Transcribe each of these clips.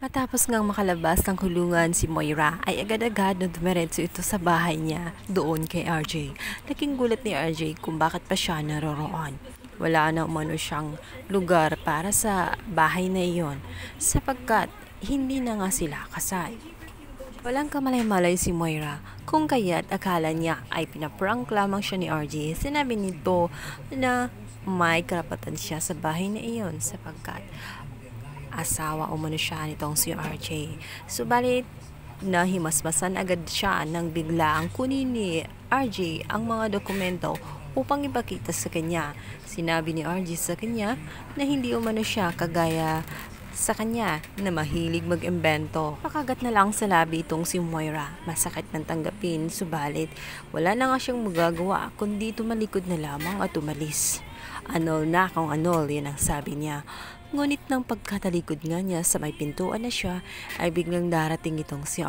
Matapos ngang makalabas ng kulungan si Moira ay agad-agad na dumiretso ito sa bahay niya doon kay RJ. Naging gulat ni RJ kung bakit pa siya naroroon. Wala na umano siyang lugar para sa bahay na iyon sapagkat hindi na nga sila kasal. Walang kamalay-malay si Moira kung kaya't akala niya ay pinaprank lamang siya ni RJ. Sinabi nito na may karapatan siya sa bahay na iyon sapagkat asawa umano siya nitong si RJ. Subalit, nahimasmasan agad siya nang biglaang kunin ni RJ ang mga dokumento upang ipakita sa kanya. Sinabi ni RJ sa kanya na hindi umano siya kagaya sa kanya na mahilig mag-imbento. Pakagat na lang sa labi itong si Moira. Masakit ng tanggapin, subalit wala na nga siyang magagawa kundi tumalikod na lamang at umalis. Anol na kung anol, yan ang sabi niya. Ngunit nang pagkatalikod nga niya sa may pintuan na siya, ay biglang darating itong si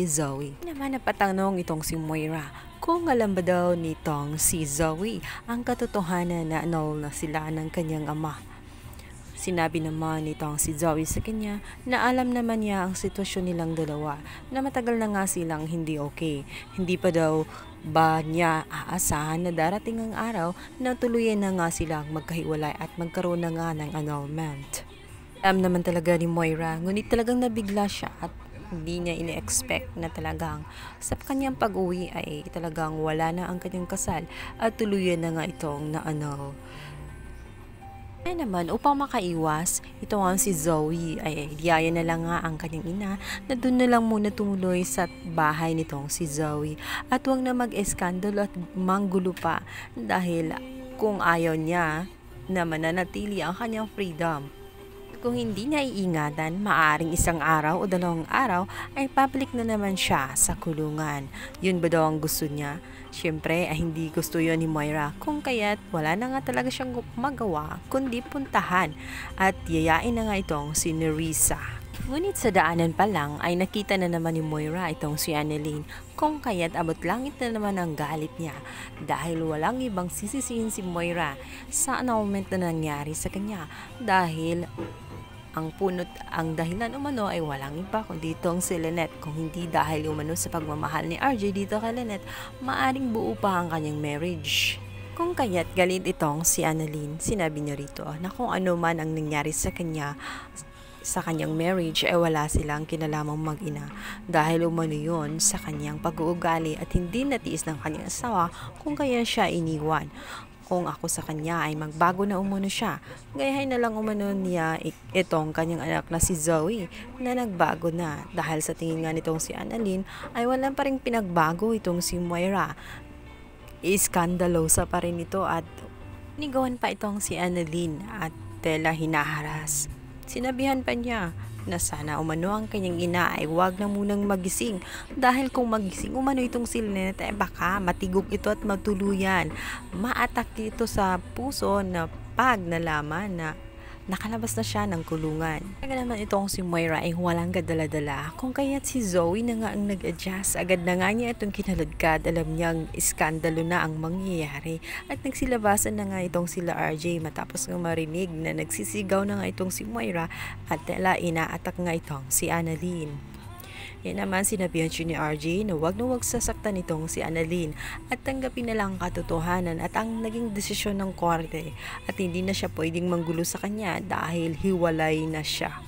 Zoe. Naman napatanong itong si Moira kung alam ba daw nitong si Zoe ang katotohanan na anol na sila ng kanyang ama. Sinabi naman nitong si Zoe sa kanya na alam naman niya ang sitwasyon nilang dalawa, na matagal na nga silang hindi okay. Hindi pa daw ba niya aasahan na darating ang araw na tuluyan na nga silang magkahiwalay at magkaroon na nga ng annulment. Alam naman talaga ni Moira, ngunit talagang nabigla siya at hindi niya ini-expect na talagang sa kanyang pag-uwi ay talagang wala na ang kanyang kasal at tuluyan na nga itong na-annul. Kaya naman, upang makaiwas, ito nga si Zoe ay diyaya na lang nga ang kanyang ina na doon na lang muna tumuloy sa bahay nitong si Zoe at huwag na mag-eskandalo at manggulo pa dahil kung ayaw niya na mananatili ang kanyang freedom. Kung hindi niya iingatan, maaring isang araw o dalawang araw ay public na naman siya sa kulungan. Yun ba daw ang gusto niya? Siyempre ay hindi gusto yun ni Moira, kung kaya't wala na nga talaga siyang magawa kundi puntahan at yayain na nga itong si Nerissa. Ngunit sa daanan pa lang ay nakita na naman ni Moira itong si Annalyn, kung kaya't abot langit na naman ang galit niya dahil walang ibang sisisihin si Moira sa annulment na nangyari sa kanya dahil ang dahilan umano ay walang iba kundi itong si Lynette. Kung hindi dahil umano sa pagmamahal ni RJ dito kay Lynette, maaring buo pa ang kanyang marriage. Kung kaya't galit itong si Annalyn, sinabi niya rito na kung ano man ang nangyari sa kanyang marriage ay wala silang kinalamang mag-ina dahil umano yun sa kanyang pag-uugali at hindi natiis ng kanyang asawa kung kaya siya iniwan. Kung ako sa kanya ay magbago na umano siya, gayahin na lang umano niya itong kanyang anak na si Zoe na nagbago na dahil sa tingin nga nitong si Annalyn ay wala pa rin pinagbago itong si Moira. Iskandalosa pa rin ito at nigawan pa itong si Annalyn at tela hinaharas. Sinabihan pa niya na sana umano ang kanyang ina ay wag na munang magising dahil kung magising umano itong si Lynette ay baka matigok ito at matuluyan. Maatak ito sa puso na pag nalaman na nakalabas na siya ng kulungan. Kaya naman itong si Moira ay walang gadala-dala kung kaya't si Zoe na nga ang nag-adjust. Agad na nga niya itong kinaladkad. Alam niyang iskandalo na ang mangyayari at nagsilabasan na nga itong sila RJ matapos nga marinig na nagsisigaw na nga itong si Moira at tela inaatak nga itong si Annalyn. Yan naman sinabihan siya ni RJ na wag sasaktan itong si Annalyn at tanggapin na lang ang katotohanan at ang naging desisyon ng korte at hindi na siya pwedeng manggulo sa kanya dahil hiwalay na siya.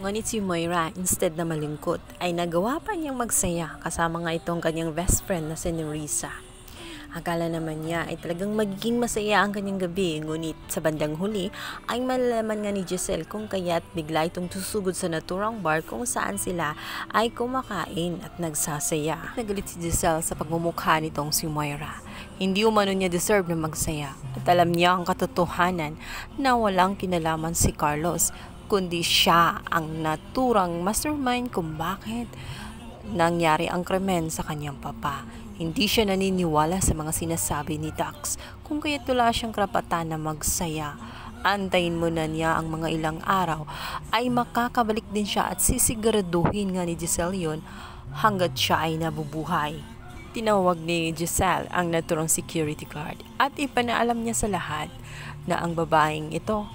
Ngunit si Moira, instead na malungkot, ay nagawa pa niyang magsaya kasama nga itong kanyang best friend na si Nerissa. Akala naman niya ay talagang magiging masaya ang kanyang gabi, ngunit sa bandang huli ay malalaman nga ni Giselle kung kaya't bigla itong susugod sa naturang bar kung saan sila ay kumakain at nagsasaya. Nagalit si Giselle sa pagmumukha nitong si Moira. Hindi umano niya deserve na magsaya at alam niya ang katotohanan na walang kinalaman si Carlos kundi siya ang naturang mastermind kung bakit nangyari ang krimen sa kanyang papa. Hindi siya naniniwala sa mga sinasabi ni Dax kung kaya't wala siyang karapatan na magsaya. Antayin mo na niya ang mga ilang araw ay makakabalik din siya at sisiguraduhin nga ni Giselle yun hanggat siya ay nabubuhay. Tinawag ni Giselle ang naturang security guard at ipanaalam niya sa lahat na ang babaeng ito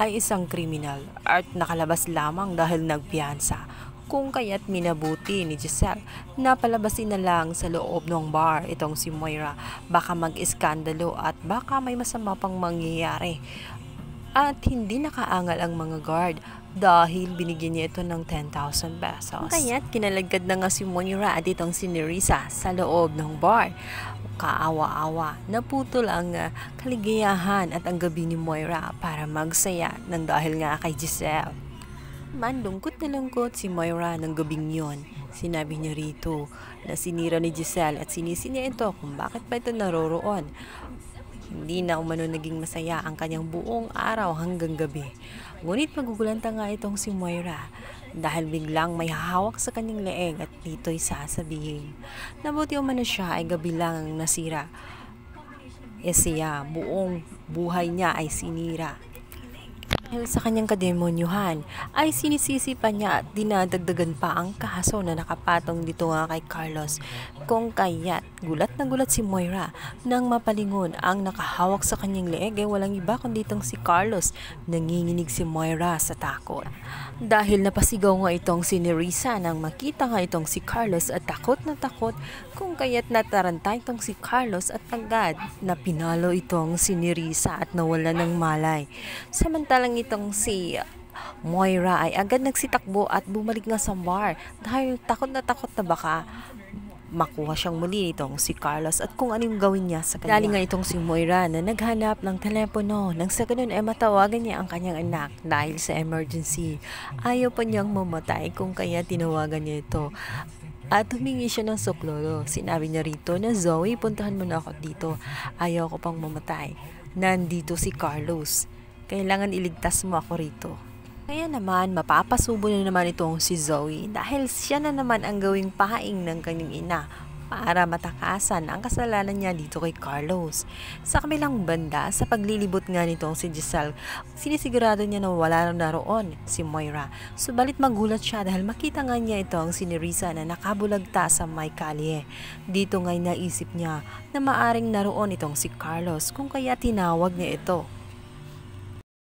ay isang kriminal at nakalabas lamang dahil nagpiyansa. Kung kaya't minabuti ni Giselle na palabasin na lang sa loob ng bar itong si Moira. Baka mag-iskandalo at baka may masama pang mangyayari. At hindi nakaangal ang mga guard dahil binigyan niya ito ng 10,000 pesos. Kaya't kinalagad na nga si Moira at itong si Nerissa sa loob ng bar. Kaawa-awa, naputol ang kaligayahan at ang gabi ni Moira para magsaya ng dahil nga kay Giselle. Lungkot na lungkot si Moira ng gabing yon. Sinabi niya rito na sinira ni Giselle at sinisi niya ito kung bakit pa ito naroroon. Hindi na umano naging masaya ang kanyang buong araw hanggang gabi. Ngunit magugulanta nga itong si Moira dahil biglang may hahawak sa kanyang leeg at dito'y sasabihin. Nabuti umano siya ay gabi lang ang nasira. Siya, buong buhay niya ay sinira. Dahil sa kanyang kademonyuhan ay sinisisi pa niya at dinadagdagan pa ang kaso na nakapatong dito nga kay Carlos. Kung kaya't gulat na gulat si Moira nang mapalingon ang nakahawak sa kanyang leeg ay walang iba kundi itong si Carlos. Nanginginig si Moira sa takot. Dahil napasigaw nga itong si Nerissa nang makita nga itong si Carlos at takot na takot. Kung kaya't nataranta itong si Carlos at agad na pinalo itong si Nerissa at nawala ng malay. Samantalang itong si Moira ay agad nagsitakbo at bumalik nga sa bar dahil takot na baka makuha siyang muli itong si Carlos at kung anong gawin niya sa kanya. Dali nga itong si Moira na naghanap ng telepono nang sa ganun ay matawagan niya ang kanyang anak dahil sa emergency. Ayaw pa niyang mamatay kung kaya tinawagan niya ito. At humingi siya ng suklolo. Sinabi niya rito na Zoe, puntahan mo na ako dito. Ayaw ko pang mamatay. Nandito si Carlos. Kailangan iligtas mo ako rito. Kaya naman, mapapasubo na naman itong si Zoe dahil siya na naman ang gawing pahaing ng kanyang ina para matakasan ang kasalanan niya dito kay Carlos. Sa kabilang banda, sa paglilibot nga nitong si Giselle, sinisigurado niya na wala naroon si Moira. Subalit magulat siya dahil makita nga niya itong si Nerissa na nakabulagta sa may kalye. Dito nga'y naisip niya na maaring naroon itong si Carlos kung kaya tinawag niya ito.